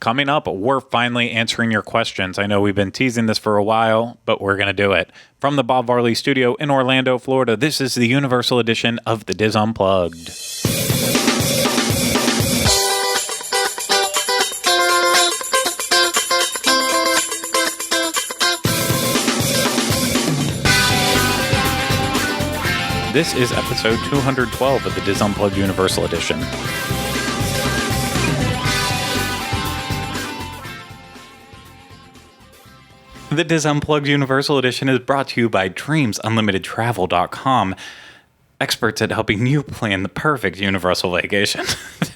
Coming up, we're finally answering your questions. I know we've been teasing this for a while, but we're going to do it. From the Bob Varley Studio in Orlando, Florida, this is the Universal Edition of the Diz Unplugged. This is episode 212 of the Diz Unplugged Universal Edition. The Diz Unplugged Universal Edition is brought to you by DreamsUnlimitedTravel.com, experts at helping you plan the perfect universal vacation.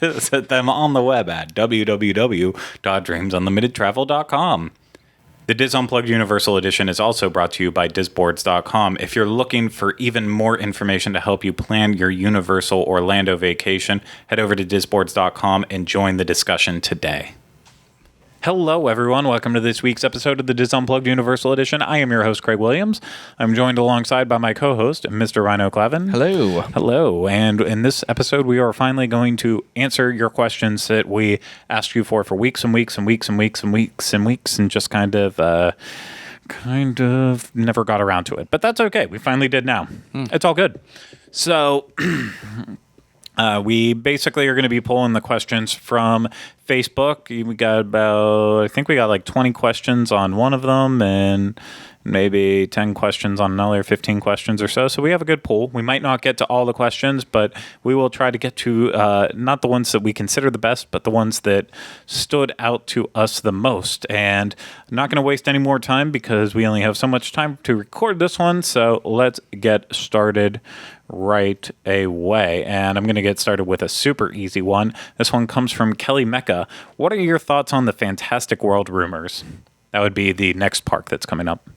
Visit them on the web at www.DreamsUnlimitedTravel.com. The Diz Unplugged Universal Edition is also brought to you by DizBoards.com. If you're looking for even more information to help you plan your Universal Orlando vacation, head over to DizBoards.com and join the discussion today. Hello, everyone. Welcome to this week's episode of the Diz Unplugged Universal Edition. I am your host, Craig Williams. I'm joined alongside by my co-host, Mr. Ryno Clavin. Hello. Hello. And in this episode, we are finally going to answer your questions that we asked you for weeks and weeks and weeks and weeks and weeks and weeks and just kind of never got around to it. But that's okay. We finally did now. It's all good. So... we basically are going to be pulling the questions from Facebook. We got like 20 questions on one of them and maybe 10 questions on another, 15 questions or so. So we have a good pool. We might not get to all the questions, but we will try to get to not the ones that we consider the best, but the ones that stood out to us the most. And I'm not going to waste any more time because we only have so much time to record this one. So let's get started right away. And I'm going to get started with a super easy one. This one comes from Kelly Mecca. What are your thoughts on the Fantastic World rumors? That would be the next park that's coming up.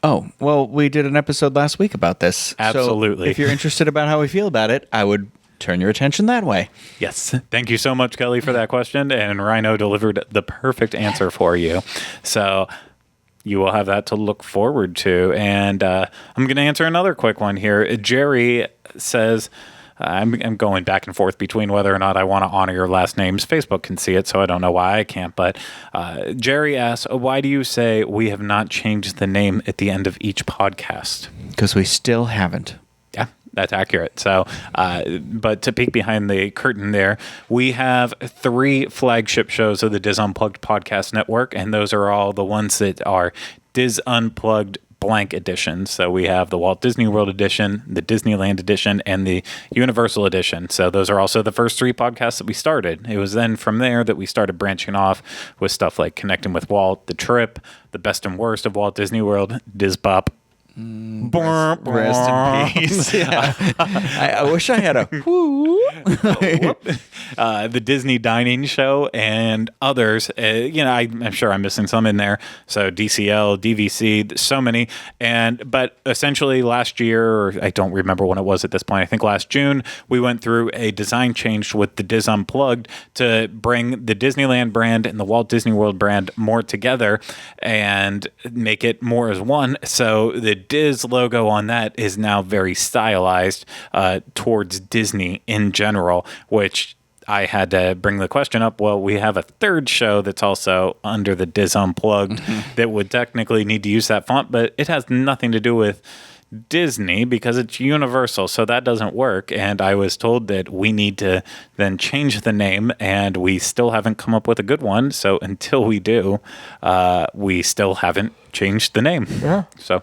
Oh, well, we did an episode last week about this. Absolutely. So if you're interested about how we feel about it, I would turn your attention that way. Yes. Thank you so much, Kelly, for that question. And Ryno delivered the perfect answer for you. So you will have that to look forward to. And I'm going to answer another quick one here. Jerry says, I'm going back and forth between whether or not I want to honor your last names. Facebook can see it, so I don't know why I can't. But Jerry asks, why do you say we have not changed the name at the end of each podcast? Because we still haven't. Yeah, that's accurate. So, but to peek behind the curtain there, we have 3 flagship shows of the Diz Unplugged Podcast Network, and those are all the ones that are Diz Unplugged blank edition. So we have the Walt Disney World edition, the Disneyland edition, and the Universal edition. So those are also the first 3 podcasts that we started. It was then from there that we started branching off with stuff like Connecting with Walt, The Trip, The Best and Worst of Walt Disney World, Diz Bop. Rest in peace. Yeah. I wish I had a the Disney Dining Show and others. I'm sure I'm missing some in there. So DCL, DVC, so many. But essentially last year, or I don't remember when it was at this point, I think last June, we went through a design change with the Diz Unplugged to bring the Disneyland brand and the Walt Disney World brand more together and make it more as one. So the Diz logo on that is now very stylized towards Disney in general, which I had to bring the question up. Well, we have a third show that's also under the Diz Unplugged that would technically need to use that font, but it has nothing to do with Disney because it's Universal, so that doesn't work. And I was told that we need to then change the name, and we still haven't come up with a good one. So until we do, we still haven't changed the name. Yeah. So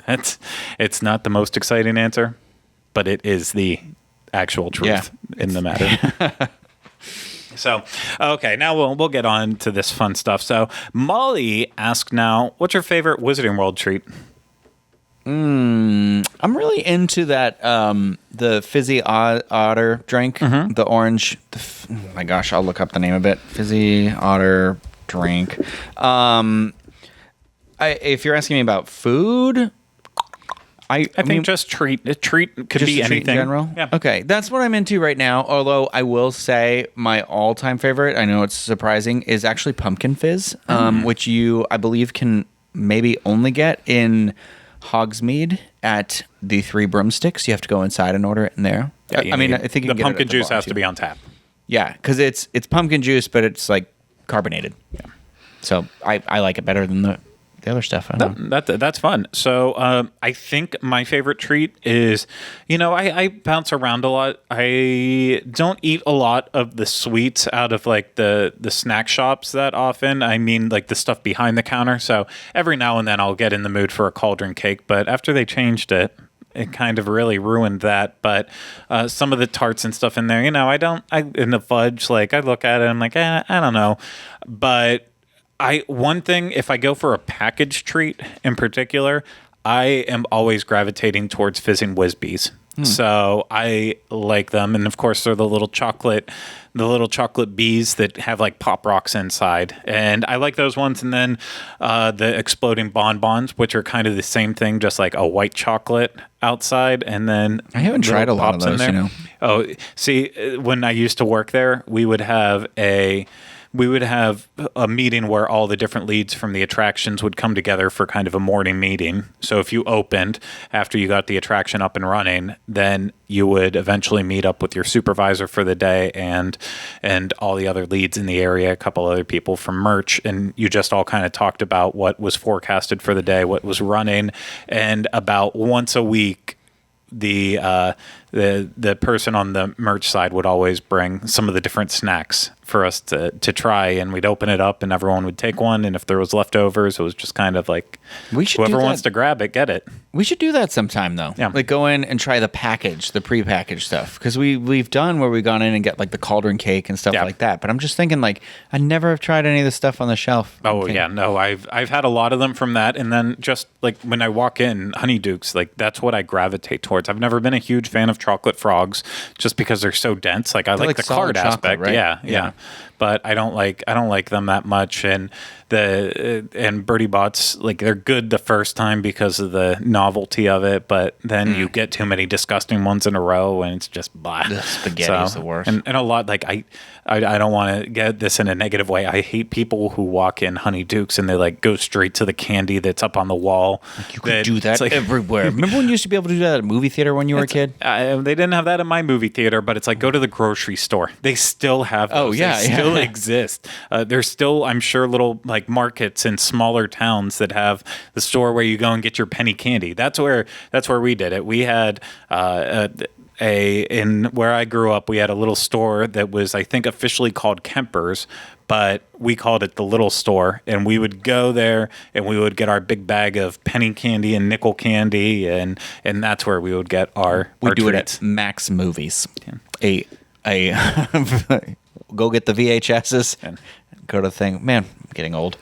it's not the most exciting answer, but it is the actual truth in the matter. So, okay, now we'll get on to this fun stuff. So, Molly asked now, what's your favorite Wizarding World treat? I'm really into that, the fizzy otter drink, the orange. Oh my gosh, I'll look up the name of it. Fizzy otter drink. If you're asking me about food, I mean, just treat. A treat could be anything. In general? Yeah. Okay, that's what I'm into right now. Although I will say my all-time favorite, I know it's surprising, is actually pumpkin fizz, which you, I believe, can maybe only get in Hogsmeade at the Three Broomsticks. You have to go inside and order it in there. Yeah, I think you the can get pumpkin it at the juice bar, has too. to be on tap. Yeah, because it's pumpkin juice, but it's like carbonated. Yeah. So I like it better than the other stuff. I don't know. That's fun. So I think my favorite treat is, I bounce around a lot. I don't eat a lot of the sweets out of like the snack shops that often. I mean, like the stuff behind the counter. So every now and then I'll get in the mood for a cauldron cake. But after they changed it kind of really ruined that. But some of the tarts and stuff in there, in the fudge, like I look at it, I'm like, I don't know. But one thing, if I go for a packaged treat in particular, I am always gravitating towards fizzing Whiz-Bees. So I like them, and of course they're the little chocolate bees that have like pop rocks inside, and I like those ones. And then the exploding bonbons, which are kind of the same thing, just like a white chocolate outside, and then I haven't tried a lot of those. Oh, see, when I used to work there, we would have a meeting where all the different leads from the attractions would come together for kind of a morning meeting. So if you opened after you got the attraction up and running, then you would eventually meet up with your supervisor for the day and all the other leads in the area, a couple other people from merch, and you just all kind of talked about what was forecasted for the day, what was running, and about once a week the person on the merch side would always bring some of the different snacks for us to try, and we'd open it up and everyone would take one, and if there was leftovers, it was just kind of like whoever wants to grab it, get it. We should do that sometime though. Yeah. Like go in and try the prepackaged stuff, because we've done where we've gone in and get like the cauldron cake and stuff like that. But I'm just thinking, like, I never have tried any of the stuff on the shelf. Oh yeah, no, I've had a lot of them from that, and then just like when I walk in, Honeydukes, like that's what I gravitate towards. I've never been a huge fan of chocolate frogs just because they're so dense. Like I like the card aspect, right? Yeah. But I don't like them that much, and Birdie Bots, like they're good the first time because of the novelty of it, but then you get too many disgusting ones in a row and it's just blah. The spaghetti is the worst. And a lot, like I don't want to get this in a negative way. I hate people who walk in Honeydukes and they like go straight to the candy that's up on the wall. Like you could do that everywhere. Remember when you used to be able to do that at a movie theater when you were a kid? They didn't have that in my movie theater, but it's like go to the grocery store. They still have those. Oh yeah, they still exist. There's still, I'm sure, little like markets in smaller towns that have the store where you go and get your penny candy. That's where we did it. We had in where I grew up, we had a little store that was, I think, officially called Kemper's, but we called it the little store, and we would go there and we would get our big bag of penny candy and nickel candy, and that's where we would get our do treats. It at Max Movies. Yeah. Go get the VHSs and go to the thing. Man, I'm getting old.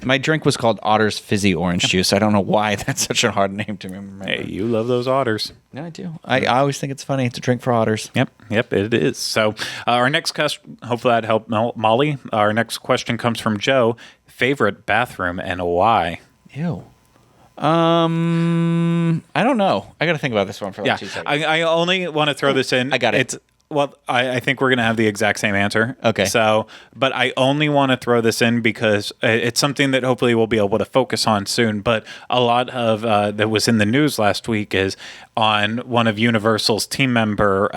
My drink was called Otter's Fizzy Orange Juice. I don't know why that's such a hard name to remember. Hey, you love those otters. No, I do. I always think it's funny. It's a drink for otters. Yep, it is. So our next question, hopefully that helped Molly. Our next question comes from Joe. Favorite bathroom and why? Ew. I don't know. I got to think about this one for like 2 seconds. I only want to throw this in. I got it. Well, I think we're going to have the exact same answer. Okay. So, but I only want to throw this in because it's something that hopefully we'll be able to focus on soon. But a lot of that was in the news last week is on one of Universal's team member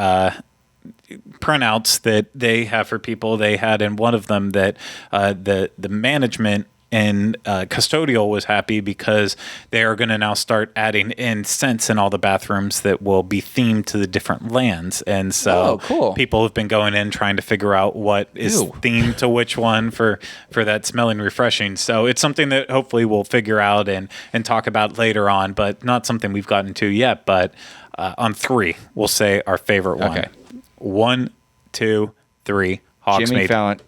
printouts that they have for people. They had in one of them that the management and custodial was happy because they are going to now start adding in scents in all the bathrooms that will be themed to the different lands. And so people have been going in trying to figure out what is themed to which one for that smelling refreshing. So it's something that hopefully we'll figure out and talk about later on, but not something we've gotten to yet. But on 3, we'll say our favorite one. Okay. 1, 2, 3. Hogsmeade. Jimmy Fallon.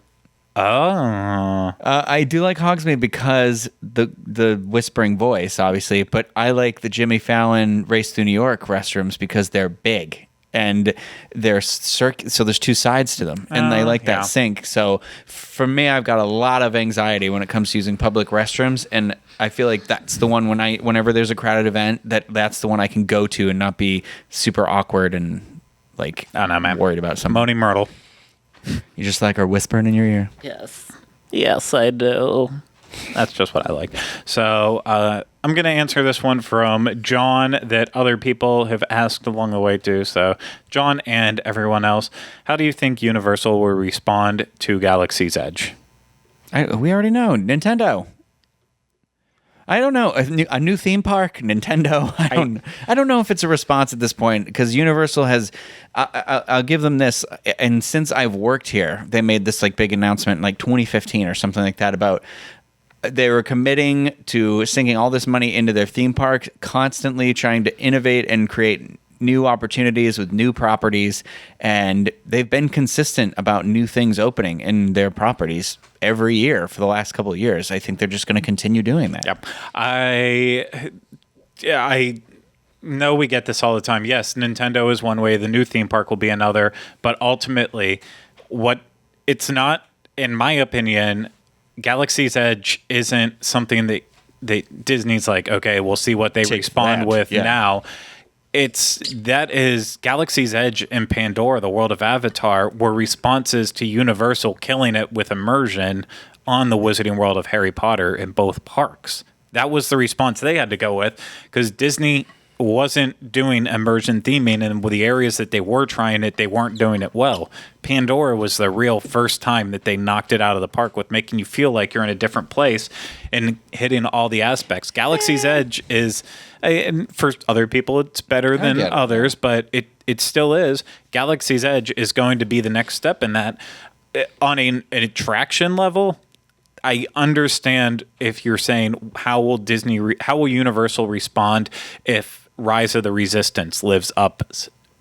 Oh, I do like Hogsmeade because the whispering voice, obviously, but I like the Jimmy Fallon Race Through New York restrooms because they're big and they're so there's 2 sides to them, and they like that sink. So for me, I've got a lot of anxiety when it comes to using public restrooms, and I feel like that's the one whenever there's a crowded event, that's the one I can go to and not be super awkward and like I don't know, man. Worried about something. Moaning Myrtle. You just like her whispering in your ear. Yes, I do. That's just what I like. So I'm going to answer this one from John that other people have asked along the way too. So John and everyone else, how do you think Universal will respond to Galaxy's Edge? We already know Nintendo. I don't know, a new theme park, Nintendo. I don't know if it's a response at this point, because Universal has. I'll give them this, and since I've worked here, they made this like big announcement in like 2015 or something like that about. They were committing to sinking all this money into their theme park, constantly trying to innovate and create new opportunities with new properties, and they've been consistent about new things opening in their properties every year for the last couple of years. I think they're just going to continue doing that. Yep. I know we get this all the time. Yes, Nintendo is one way, the new theme park will be another, but ultimately it's not, in my opinion, Galaxy's Edge isn't something that Disney's like, okay, we'll see what they respond with now. That is Galaxy's Edge and Pandora, the world of Avatar, were responses to Universal killing it with immersion on the Wizarding World of Harry Potter in both parks. That was the response they had to go with, because Disney wasn't doing immersion theming, and with the areas that they were trying it, they weren't doing it well. Pandora was the real first time that they knocked it out of the park with making you feel like you're in a different place and hitting all the aspects. Galaxy's Edge is, and for other people, it's better than others, but it still is. Galaxy's Edge is going to be the next step in that. On an attraction level, I understand if you're saying how will Universal respond if Rise of the Resistance lives up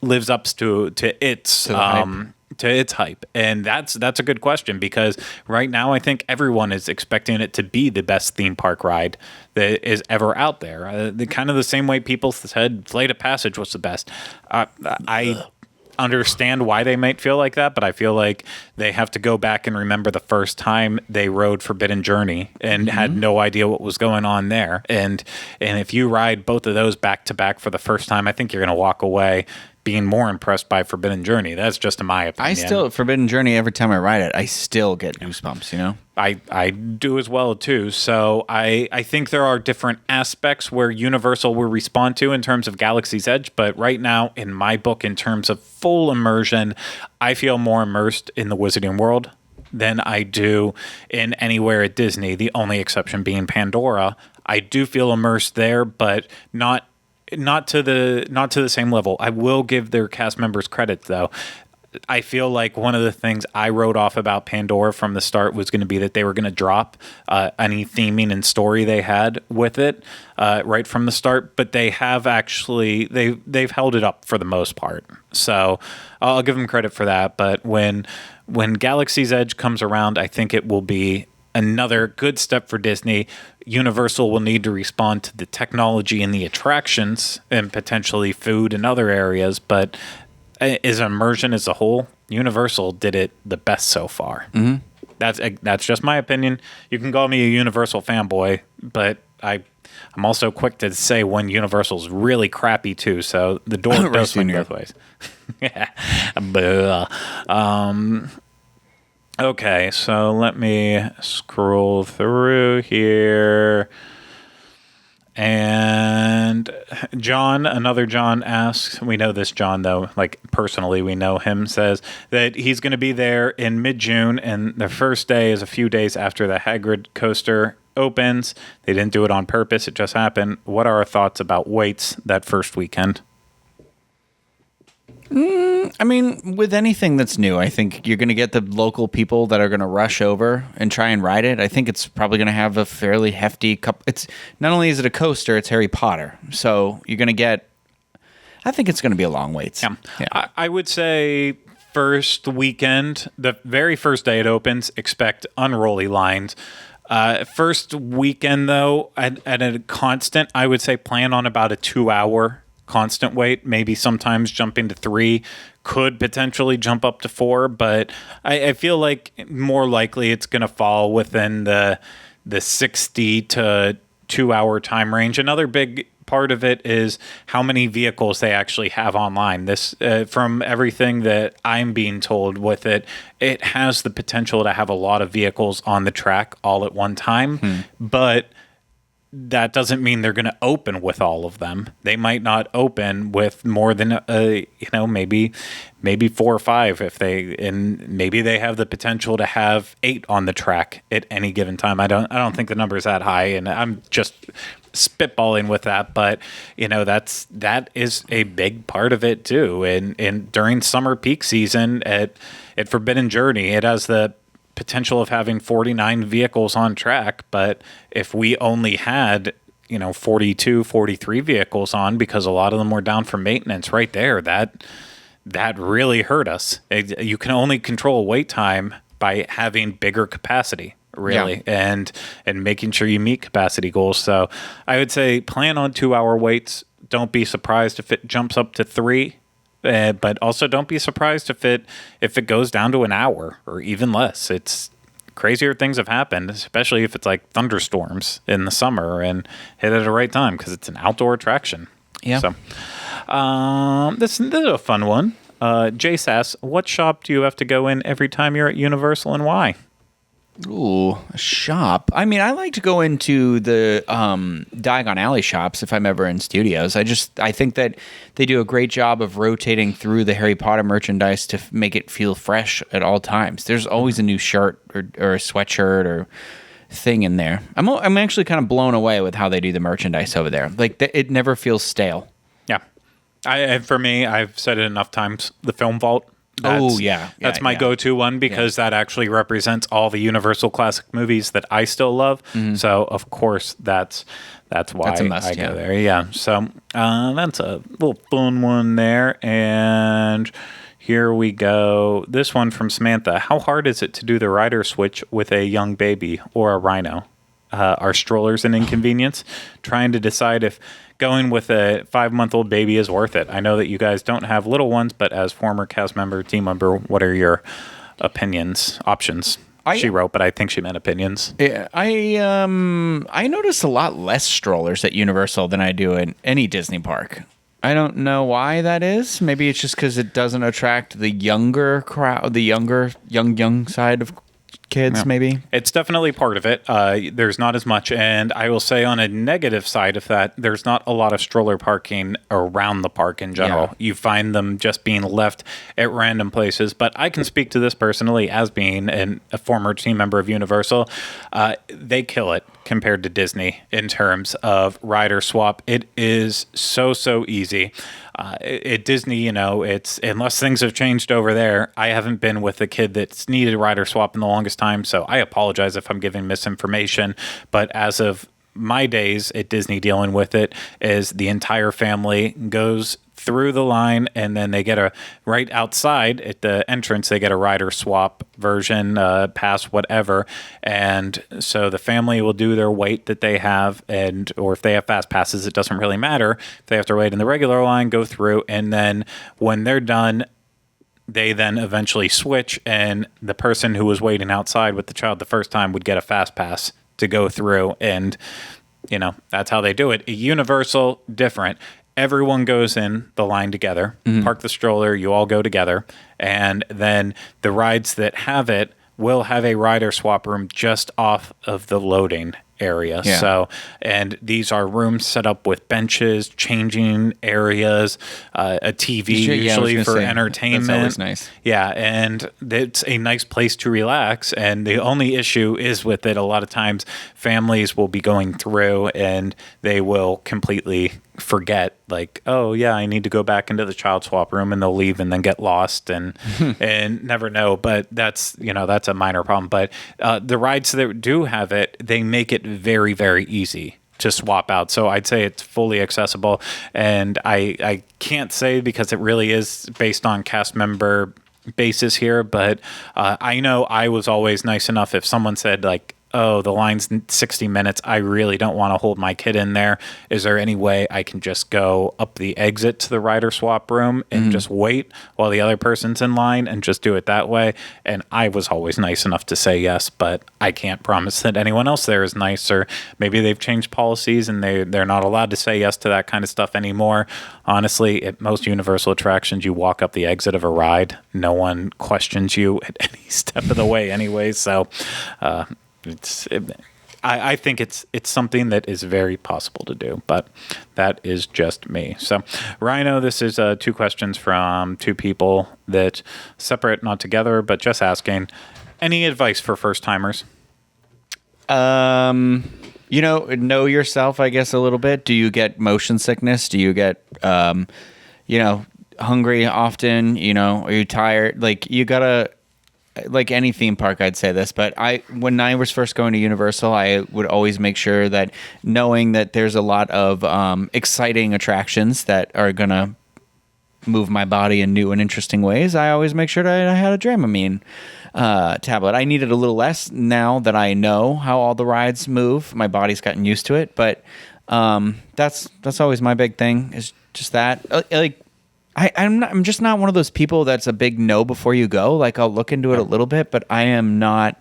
to its hype, and that's a good question, because right now I think everyone is expecting it to be the best theme park ride that is ever out there. The kind of the same way people said Flight of Passage was the best. I understand why they might feel like that, but I feel like they have to go back and remember the first time they rode Forbidden Journey and had no idea what was going on there. And if you ride both of those back to back for the first time, I think you're going to walk away being more impressed by Forbidden Journey. That's just in my opinion. Forbidden Journey, every time I ride it, I still get goosebumps, you know? I do as well, too. So I think there are different aspects where Universal will respond to in terms of Galaxy's Edge. But right now, in my book, in terms of full immersion, I feel more immersed in the Wizarding World than I do in anywhere at Disney, the only exception being Pandora. I do feel immersed there, but not to the same level. I will give their cast members credit, though. I feel like one of the things I wrote off about Pandora from the start was going to be that they were going to drop any theming and story they had with it right from the start. But they have actually they've held it up for the most part. So I'll give them credit for that. But when Galaxy's Edge comes around, I think it will be another good step for Disney. Universal will need to respond to the technology and the attractions and potentially food and other areas, but as immersion as a whole, Universal did it the best so far. Mm-hmm. That's just my opinion. You can call me a Universal fanboy, but I'm also quick to say when Universal's really crappy too. So the door does swing both ways. Okay, so let me scroll through here. And another John asks, we know this John though, like personally we know him, says that he's going to be there in mid-June, and the first day is a few days after the Hagrid coaster opens. They didn't do it on purpose, it just happened. What are our thoughts about waits that first weekend? I mean, with anything that's new, I think you're going to get the local people that are going to rush over and try and ride it. I think it's probably going to have a fairly hefty It's not only is it a coaster, it's Harry Potter. So you're going to get, I think it's going to be a long wait. Yeah. I would say first weekend, the very first day it opens, expect unrolly lines. First weekend, though, at a constant, I would say plan on about a 2-hour constant wait, maybe sometimes jumping to 3, could potentially jump up to 4, but I feel like more likely it's going to fall within the 60 to 2-hour time range. Another big part of it is how many vehicles they actually have online. This, from everything that I'm being told with it, it has the potential to have a lot of vehicles on the track all at one time, but that doesn't mean they're going to open with all of them. They might not open with more than maybe 4 or 5 and maybe they have the potential to have 8 on the track at any given time. I don't think the number is that high, and I'm just spitballing with that, but that is a big part of it too. And during summer peak season at Forbidden Journey, it has the potential of having 49 vehicles on track, but if we only had 42, 43 vehicles on, because a lot of them were down for maintenance, right there, that really hurt us. You can only control wait time by having bigger capacity, really, and making sure you meet capacity goals. So I would say plan on 2-hour waits. Don't be surprised if it jumps up to 3. But also don't be surprised if it goes down to an hour or even less. It's crazier things have happened, especially if it's like thunderstorms in the summer and hit at the right time, because it's an outdoor attraction. Yeah. So this is a fun one. Jace asks, what shop do you have to go in every time you're at Universal, and why? Ooh, a shop. I mean, I like to go into the Diagon Alley shops if I'm ever in studios. I think that they do a great job of rotating through the Harry Potter merchandise to make it feel fresh at all times. There's always a new shirt or a sweatshirt or thing in there. I'm actually kind of blown away with how they do the merchandise over there. Like, it never feels stale. Yeah. For me, I've said it enough times, the Film Vault. That's my go-to one, because that actually represents all the Universal classic movies that I still love. Mm-hmm. So of course that's why I go there. Yeah. So that's a little fun one there. And here we go. This one from Samantha. How hard is it to do the rider switch with a young baby or a Ryno? Are strollers an inconvenience? Trying to decide if going with a 5-month-old baby is worth it. I know that you guys don't have little ones, but as former cast member, team member, what are your options? She wrote, but I think she meant opinions. Yeah, I notice a lot less strollers at Universal than I do in any Disney park. I don't know why that is. Maybe it's just because it doesn't attract the younger crowd, the young side of kids, maybe. It's definitely part of it. There's not as much. And I will say, on a negative side of that, there's not a lot of stroller parking around the park in general. You find them just being left at random places. But I can speak to this personally as being a former team member of Universal. They kill it compared to Disney in terms of rider swap. It is so easy. At Disney, it's, unless things have changed over there, I haven't been with a kid that's needed a rider swap in the longest time, so I apologize if I'm giving misinformation. But as of my days at Disney dealing with it, is the entire family goes through the line, and then they get right outside at the entrance, they get a rider swap version, pass, whatever. And so the family will do their wait that they have, or if they have fast passes, it doesn't really matter. If they have to wait in the regular line, go through, and then when they're done, they then eventually switch, and the person who was waiting outside with the child the first time would get a fast pass to go through. And that's how they do it. Universal, different. Everyone goes in the line together, park the stroller, you all go together, and then the rides that have it will have a rider swap room just off of the loading area. Yeah. So, and these are rooms set up with benches, changing areas, a TV usually for entertainment. That's always nice. Yeah, and it's a nice place to relax. And the only issue is with it, a lot of times families will be going through and they will completely forget, like, oh yeah, I need to go back into the child swap room, and they'll leave and then get lost and and never know. But that's a minor problem. But the rides that do have it, they make it very, very easy to swap out. So I'd say it's fully accessible. And I can't say, because it really is based on cast member basis here, but I know I was always nice enough if someone said, like, oh, the line's 60 minutes, I really don't want to hold my kid in there. Is there any way I can just go up the exit to the rider swap room and just wait while the other person's in line and just do it that way? And I was always nice enough to say yes, but I can't promise that anyone else there is nice, or maybe they've changed policies and they're not allowed to say yes to that kind of stuff anymore. Honestly, at most Universal attractions, you walk up the exit of a ride, no one questions you at any step of the way anyway. So, I think it's something that is very possible to do, but that is just me. So, Ryno, this is 2 questions from 2 people that separate, not together, but just asking. Any advice for first timers? Know yourself, I guess, a little bit. Do you get motion sickness? Do you get, hungry often? Are you tired? Like, you gotta, like any theme park, I'd say this, but when I was first going to Universal, I would always make sure that, knowing that there's a lot of exciting attractions that are gonna move my body in new and interesting ways, I always make sure that I had a Dramamine tablet. I need it a little less now that I know how all the rides move. My body's gotten used to it, but that's always my big thing, is just that. I'm just not one of those people that's a big no before you go. Like, I'll look into it a little bit, but I am not.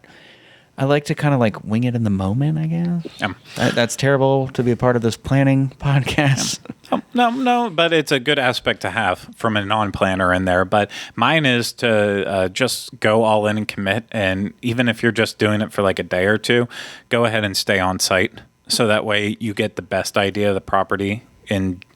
I like to kind of like wing it in the moment, I guess. That's terrible to be a part of this planning podcast. No, but it's a good aspect to have from a non-planner in there. But mine is to just go all in and commit. And even if you're just doing it for like a day or 2, go ahead and stay on site. So that way you get the best idea of the property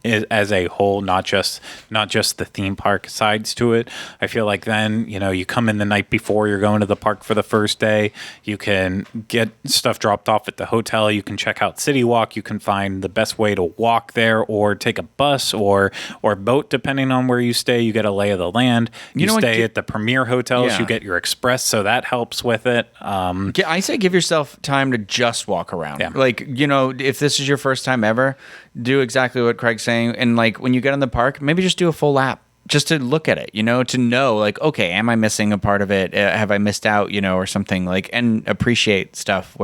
as a whole, not just the theme park sides to it. I feel like then, you come in the night before you're going to the park for the first day. You can get stuff dropped off at the hotel. You can check out City Walk. You can find the best way to walk there, or take a bus or boat, depending on where you stay. You get a lay of the land. You stay at the premier hotels. Yeah. You get your express, so that helps with it. I say give yourself time to just walk around. Yeah. Like, if this is your first time ever, do exactly what Craig's saying. And like, when you get in the park, maybe just do a full lap just to look at it, to know, like, okay, am I missing a part of it? Have I missed out, or something, like, and appreciate stuff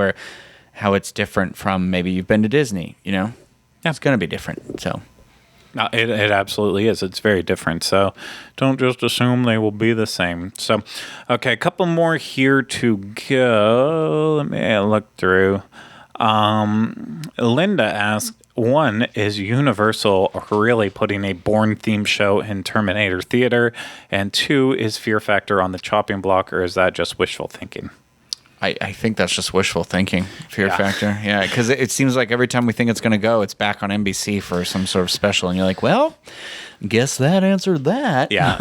how it's different from maybe you've been to Disney, Yeah. It's going to be different. So. No, it absolutely is. It's very different. So don't just assume they will be the same. So, okay, a couple more here to go. Let me look through. Linda asked, 1, is Universal really putting a Bourne-themed show in Terminator Theater? And 2, is Fear Factor on the chopping block, or is that just wishful thinking? I think that's just wishful thinking, Fear Factor. Yeah, because it seems like every time we think it's going to go, it's back on NBC for some sort of special. And you're like, well, guess that answered that. Yeah.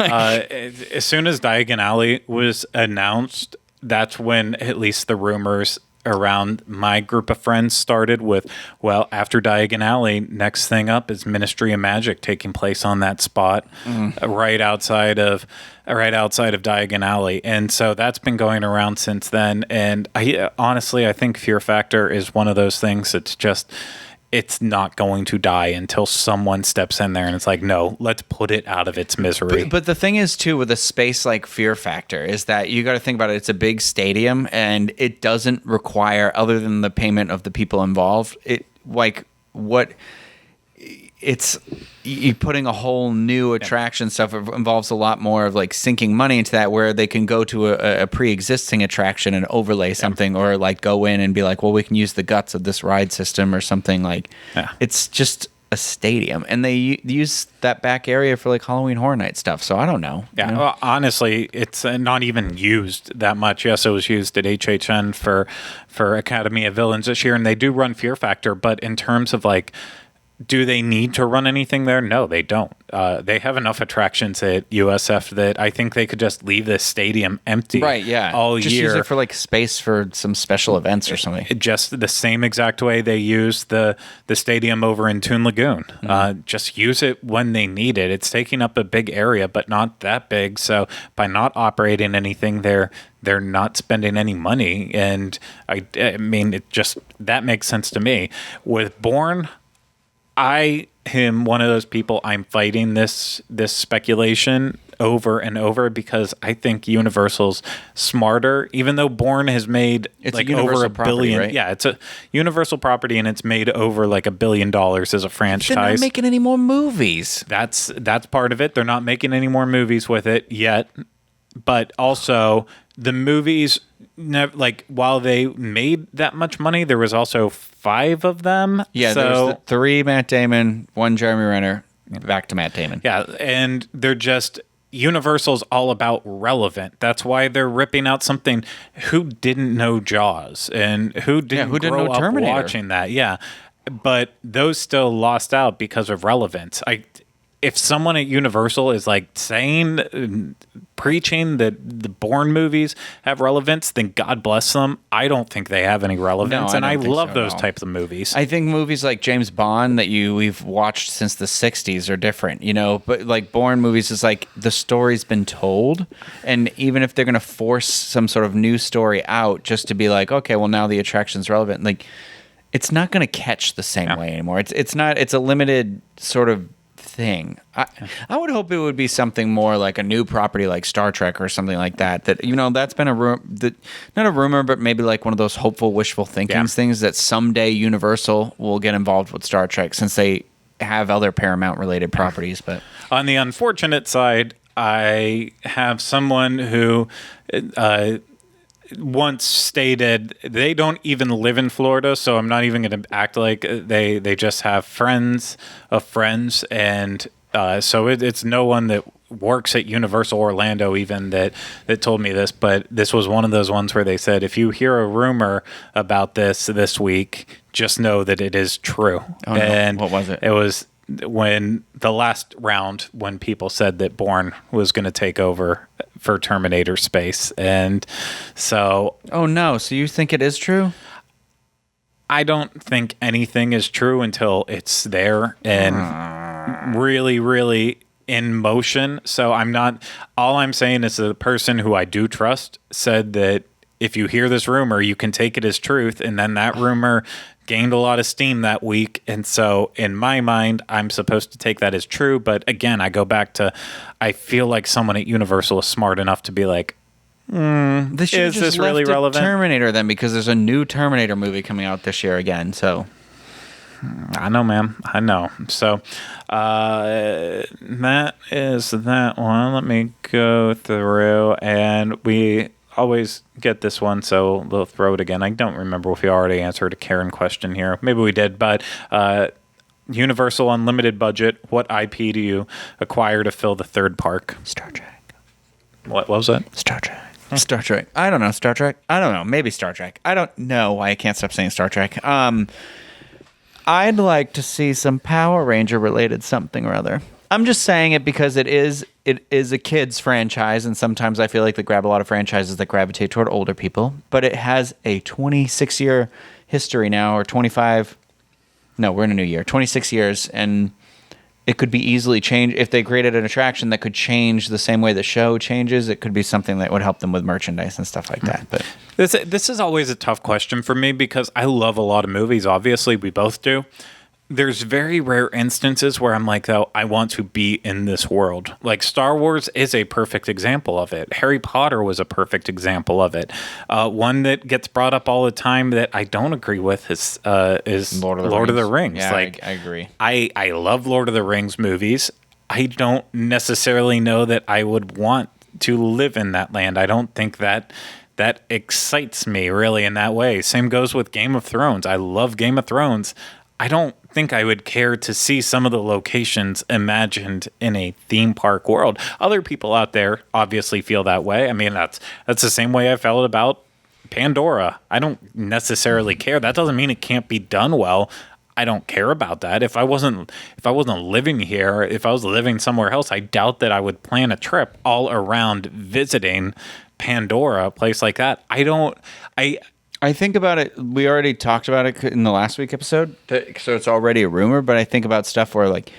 As soon as Diagon Alley was announced, that's when at least the rumors around my group of friends started with, well, after Diagon Alley, next thing up is Ministry of Magic taking place on that spot, right outside of Diagon Alley. And so that's been going around since then. And I honestly think Fear Factor is one of those things that's just, it's not going to die until someone steps in there and it's like, no, let's put it out of its misery. But the thing is, too, with a space like Fear Factor, is that you got to think about it. It's a big stadium, and it doesn't require, other than the payment of the people involved, it's you putting a whole new attraction stuff. It involves a lot more of like sinking money into that, where they can go to a pre-existing attraction and overlay something, or like go in and be like, well, we can use the guts of this ride system or something. Like, it's just a stadium, and they use that back area for like Halloween Horror Night stuff. So I don't know. Yeah, well, honestly, it's not even used that much. Yes, it was used at HHN for Academy of Villains this year, and they do run Fear Factor. But in terms of like, do they need to run anything there? No, they don't. They have enough attractions at USF that I think they could just leave this stadium empty, right? Yeah, all just year. Use it for like space for some special events or something. Just the same exact way they use the stadium over in Toon Lagoon. Just use it when they need it. It's taking up a big area, but not that big. So by not operating anything there, they're not spending any money. And I mean, that makes sense to me. With Bourne, I am one of those people. I'm fighting this speculation over and over, because I think Universal's smarter. Even though Bourne has made like over $1 billion, right? Yeah, it's a Universal property, and it's made over like $1 billion as a franchise. They're not making any more movies. That's part of it. They're not making any more movies with it yet, but also the movies. While they made that much money, there was also 5 of them. Yeah, so, there was 3 Matt Damon, 1 Jeremy Renner, back to Matt Damon. Yeah, and they're just, Universal's all about relevant. That's why they're ripping out something. Who didn't know Jaws and who didn't who didn't grow know up Terminator? watching that? Yeah, but those still lost out because of relevance. If someone at Universal is like saying, preaching that the Bourne movies have relevance, then God bless them. I don't think they have any relevance, No, and I I don't think love so at those all. types of movies. I think movies like James Bond that we've watched since the 60s are different, but like Bourne movies is like the story's been told, and even if they're going to force some sort of new story out just to be like, okay, well now the attraction's relevant, like it's not going to catch the same way anymore. It's not, it's a limited sort of thing. I would hope it would be something more like a new property like Star Trek or something like that. That that's been not a rumor, but maybe like one of those hopeful, wishful thinking things that someday Universal will get involved with Star Trek since they have other Paramount related properties. But on the unfortunate side, I have someone who once stated they don't even live in Florida, so I'm not even going to act like they just have friends of friends, and so it's no one that works at Universal Orlando even that told me this, but this was one of those ones where they said, if you hear a rumor about this week, just know that it is true. Oh, no. And What was it? It was when the last round when people said that Bourne was going to take over for Terminator space. And so oh no, so you think it is true? I don't think anything is true until it's there and really, really in motion. So all I'm saying is the person who I do trust said that if you hear this rumor, you can take it as truth. And then that rumor gained a lot of steam that week. And so in my mind, I'm supposed to take that as true. But again, I go back to, I feel like someone at Universal is smart enough to be like, They should have is just this really left it relevant? Terminator then, because there's a new Terminator movie coming out this year again. So I know, man. I know. So that is that one. Let me go through, and we always get this one, so we'll throw it again. I don't remember if we already answered a Karen question here. Maybe we did, but Universal Unlimited budget. What IP do you acquire to fill the third park? Star Trek. What was it? Star Trek. Star Trek. I don't know. Star Trek. I don't know. Maybe Star Trek. I don't know why I can't stop saying Star Trek. I'd like to see some Power Ranger related something or other. I'm just saying it because it is a kids franchise, and sometimes I feel like they grab a lot of franchises that gravitate toward older people. But it has a 26-year history now, or 25. No, we're in a new year. 26 years, and it could be easily changed. If they created an attraction that could change the same way the show changes, it could be something that would help them with merchandise and stuff like that. But This is always a tough question for me because I love a lot of movies. Obviously, we both do. There's very rare instances where I'm like, though, I want to be in this world. Like Star Wars is a perfect example of it. Harry Potter was a perfect example of it. One that gets brought up all the time that I don't agree with is Lord of the Rings. Yeah, like, I agree. I love Lord of the Rings movies. I don't necessarily know that I would want to live in that land. I don't think that excites me really in that way. Same goes with Game of Thrones. I love Game of Thrones. I don't think I would care to see some of the locations imagined in a theme park world. Other people out there obviously feel that way. I mean, that's the same way I felt about Pandora. I don't necessarily care. That doesn't mean it can't be done well. I don't care about that. If I wasn't living here, if I was living somewhere else, I doubt that I would plan a trip all around visiting Pandora, a place like that. I think about it. We already talked about it in the last week episode, so it's already a rumor. But I think about stuff where like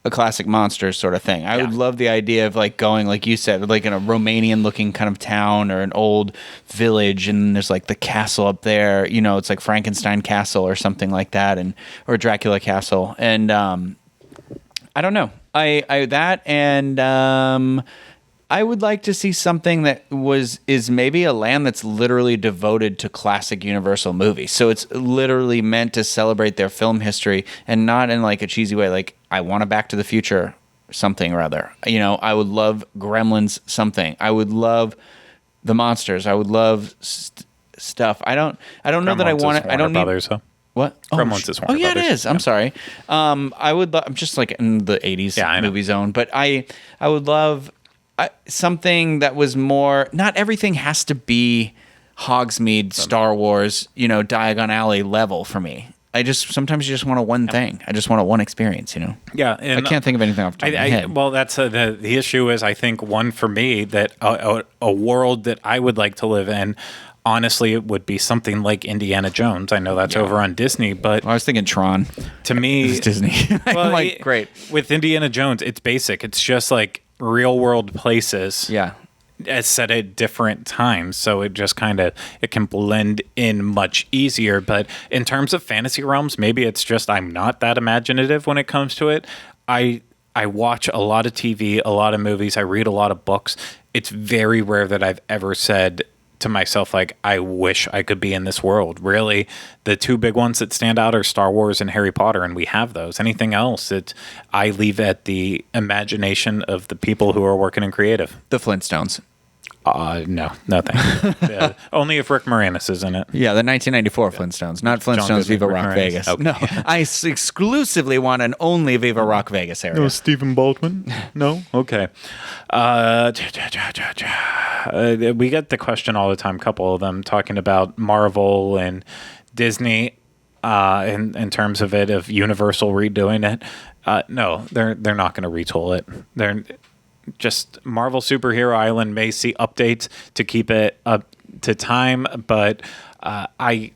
a classic Monsters sort of thing. I would love the idea of like going, like you said, like in a Romanian-looking kind of town or an old village, and there's like the castle up there. It's like Frankenstein Castle or something like that, or Dracula Castle. And I don't know. I would like to see something that is maybe a land that's literally devoted to classic Universal movies. So it's literally meant to celebrate their film history and not in like a cheesy way. Like I want a Back to the Future something or other. I would love Gremlins something. I would love the Monsters. I would love stuff. I don't know that I want it. I don't need Brothers, huh? What? Gremlins is Warner Oh yeah, Brothers. it is. I'm sorry. I would. I'm just like in the '80s movie zone, but I would love something that was more. Not everything has to be Hogsmeade, Star Wars, Diagon Alley level for me. Sometimes you just want one thing. I just want one experience, Yeah, I can't think of anything off the top of my head. Well, that's the issue is I think one for me that a world that I would like to live in. Honestly, it would be something like Indiana Jones. I know that's over on Disney, but I was thinking Tron. To me, it's Disney. I'm like, great. With Indiana Jones, it's basic. It's just like real world places. Yeah. As set at different times, so it just it can blend in much easier. But in terms of fantasy realms, maybe it's just I'm not that imaginative when it comes to it. I watch a lot of TV, a lot of movies, I read a lot of books. It's very rare that I've ever said to myself, like, I wish I could be in this world. Really, the two big ones that stand out are Star Wars and Harry Potter, and we have those. Anything else, I leave at the imagination of the people who are working in creative. The Flintstones. No, thank you. Only if Rick Moranis is in it. Yeah, the 1994 Flintstones, not Flintstones Viva Rock Moranis. Vegas. Okay. No, I exclusively want an only Viva Rock Vegas area. No Stephen Baldwin? No? Okay. We get the question all the time, a couple of them, talking about Marvel and Disney in terms of it, of Universal redoing it. No, they're not going to retool it. They're just Marvel Superhero Island may see updates to keep it up to time, but I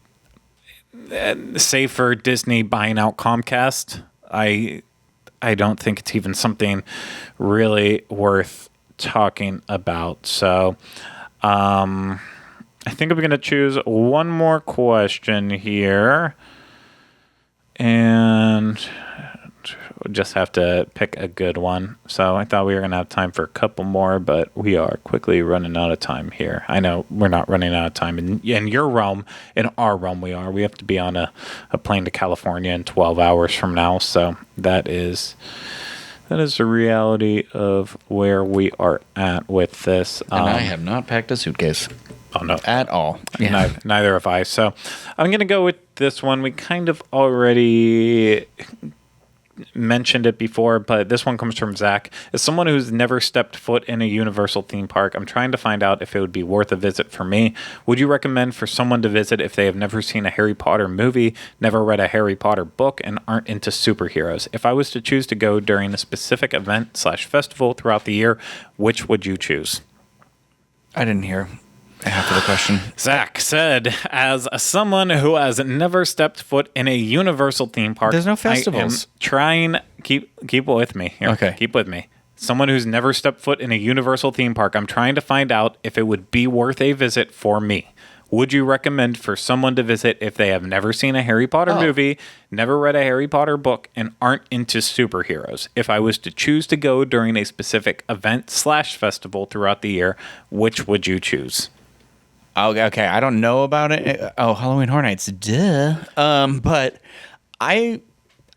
say for Disney buying out Comcast, I don't think it's even something really worth talking about. So I think I'm going to choose one more question here, and just have to pick a good one. So I thought we were going to have time for a couple more, but we are quickly running out of time here. I know we're not running out of time in your realm. In our realm, we are. We have to be on a plane to California in 12 hours from now. So that is the reality of where we are at with this. And I have not packed a suitcase. Oh, no. At all. Yeah. Neither have I. So I'm going to go with this one. We kind of already mentioned it before, but this one comes from Zach. As someone who's never stepped foot in a Universal theme park, I'm trying to find out if it would be worth a visit for me. Would you recommend for someone to visit if they have never seen a Harry Potter movie, never read a Harry Potter book, and aren't into superheroes? If I was to choose to go during a specific event/festival throughout the year, which would you choose? I didn't hear half of the question. Zach said, as someone who has never stepped foot in a Universal theme park, there's no festivals. I am trying, keep with me here. Okay. Keep with me. Someone who's never stepped foot in a Universal theme park, I'm trying to find out if it would be worth a visit for me. Would you recommend for someone to visit if they have never seen a Harry Potter movie, never read a Harry Potter book, and aren't into superheroes? If I was to choose to go during a specific event/festival throughout the year, which would you choose? Oh, okay. I don't know about it. Oh, Halloween Horror Nights, duh. But I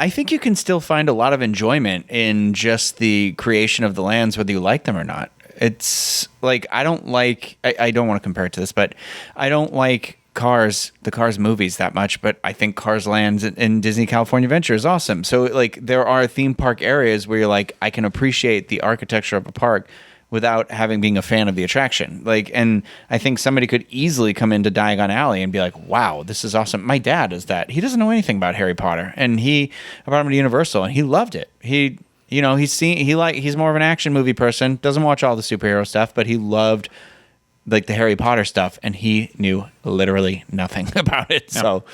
think you can still find a lot of enjoyment in just the creation of the lands, whether you like them or not. It's like I don't want to compare it to this, but I don't like the Cars movies that much, but I think Cars Land in Disney California Adventure is awesome. So like there are theme park areas where you're like, I can appreciate the architecture of a park without being a fan of the attraction. And I think somebody could easily come into Diagon Alley and be like, wow, this is awesome. My dad is that. He doesn't know anything about Harry Potter. And I brought him to Universal and he loved it. He's more of an action movie person, doesn't watch all the superhero stuff, but he loved the Harry Potter stuff and he knew literally nothing about it. Yeah. So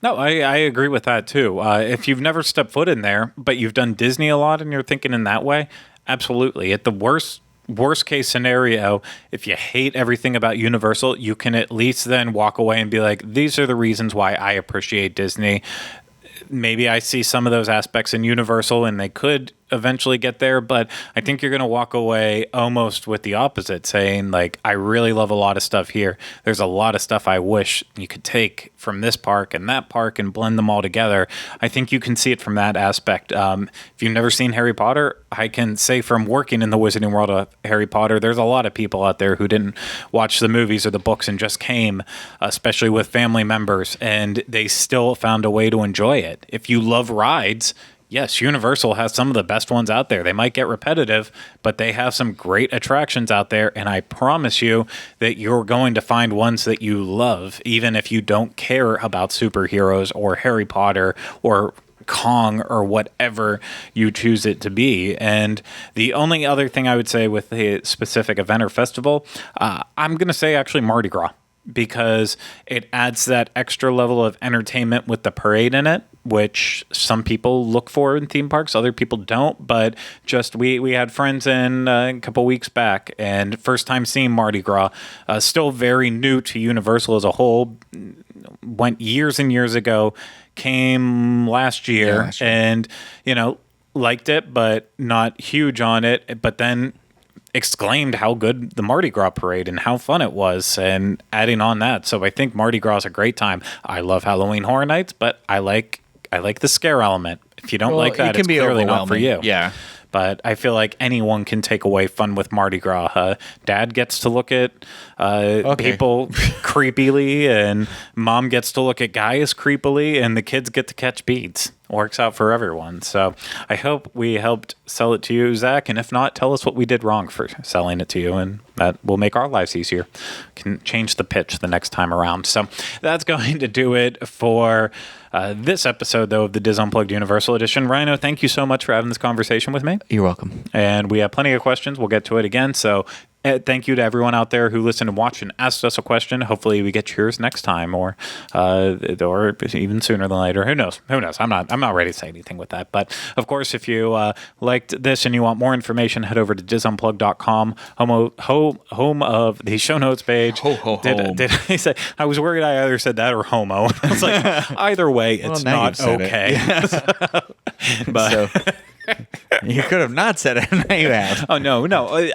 no, I agree with that too. If you've never stepped foot in there, but you've done Disney a lot and you're thinking in that way, absolutely. At the worst case scenario, if you hate everything about Universal, you can at least then walk away and be like, these are the reasons why I appreciate Disney. Maybe I see some of those aspects in Universal and they could eventually get there, but I think you're going to walk away almost with the opposite, saying like, I really love a lot of stuff here. There's a lot of stuff I wish you could take from this park and that park and blend them all together. I think you can see it from that aspect. If you've never seen Harry Potter, I can say from working in the Wizarding World of Harry Potter, there's a lot of people out there who didn't watch the movies or the books and just came, especially with family members, and they still found a way to enjoy it. If you love rides, yes, Universal has some of the best ones out there. They might get repetitive, but they have some great attractions out there. And I promise you that you're going to find ones that you love, even if you don't care about superheroes or Harry Potter or Kong or whatever you choose it to be. And the only other thing I would say with the specific event or festival, I'm going to say actually Mardi Gras, because it adds that extra level of entertainment with the parade in it, which some people look for in theme parks, other people don't. But just we had friends in a couple weeks back, and first time seeing Mardi Gras, still very new to Universal as a whole, went years and years ago, came last year, and liked it, but not huge on it. But then exclaimed how good the Mardi Gras parade and how fun it was, and adding on that. So I think Mardi Gras is a great time. I love Halloween Horror Nights, but I like the scare element. If you don't like that, it's clearly not for you. Yeah. But I feel like anyone can take away fun with Mardi Gras. Dad gets to look at people creepily, and mom gets to look at guys creepily, and the kids get to catch beads. Works out for everyone. So I hope we helped sell it to you, Zach. And if not, tell us what we did wrong for selling it to you, and that will make our lives easier. Can change the pitch the next time around. So that's going to do it for this episode, though, of the Diz Unplugged Universal Edition. Ryno, thank you so much for having this conversation with me. You're welcome. And we have plenty of questions. We'll get to it again. So thank you to everyone out there who listened and watched and asked us a question. Hopefully we get yours next time, or even sooner than later. Who knows? I'm not ready to say anything with that. But of course, if you liked this and you want more information, head over to dizunplug.com, home of the show notes page. Did I say? I was worried I either said that or homo. I was like, either way, it's not okay. But. You could have not said it. Now you have. Oh, no.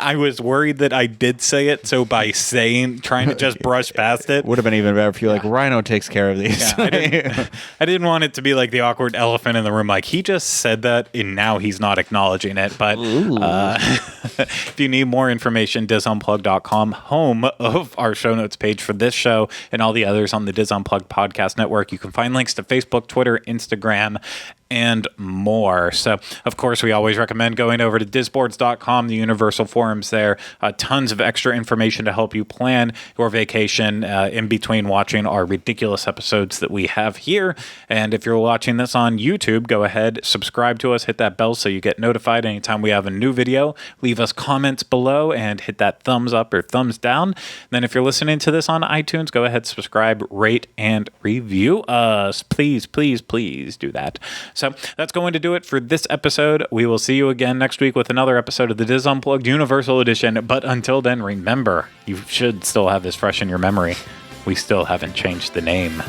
I was worried that I did say it. So by trying to just brush past it. Would have been even better if you like, Ryno takes care of these. Yeah, I didn't want it to be like the awkward elephant in the room. Like, he just said that and now he's not acknowledging it. But if you need more information, dizunplug.com, home of our show notes page for this show and all the others on the Diz Unplugged podcast network. You can find links to Facebook, Twitter, Instagram, and more. So, of course, we always recommend going over to dizboards.com, the universal forums there. Tons of extra information to help you plan your vacation in between watching our ridiculous episodes that we have here. And if you're watching this on YouTube, go ahead, subscribe to us, hit that bell so you get notified anytime we have a new video. Leave us comments below and hit that thumbs up or thumbs down. Then if you're listening to this on iTunes, go ahead, subscribe, rate, and review us. Please, please, please do that. So that's going to do it for this episode. We will see you again next week with another episode of the Diz Unplugged Universal Edition. But until then, remember, you should still have this fresh in your memory. We still haven't changed the name.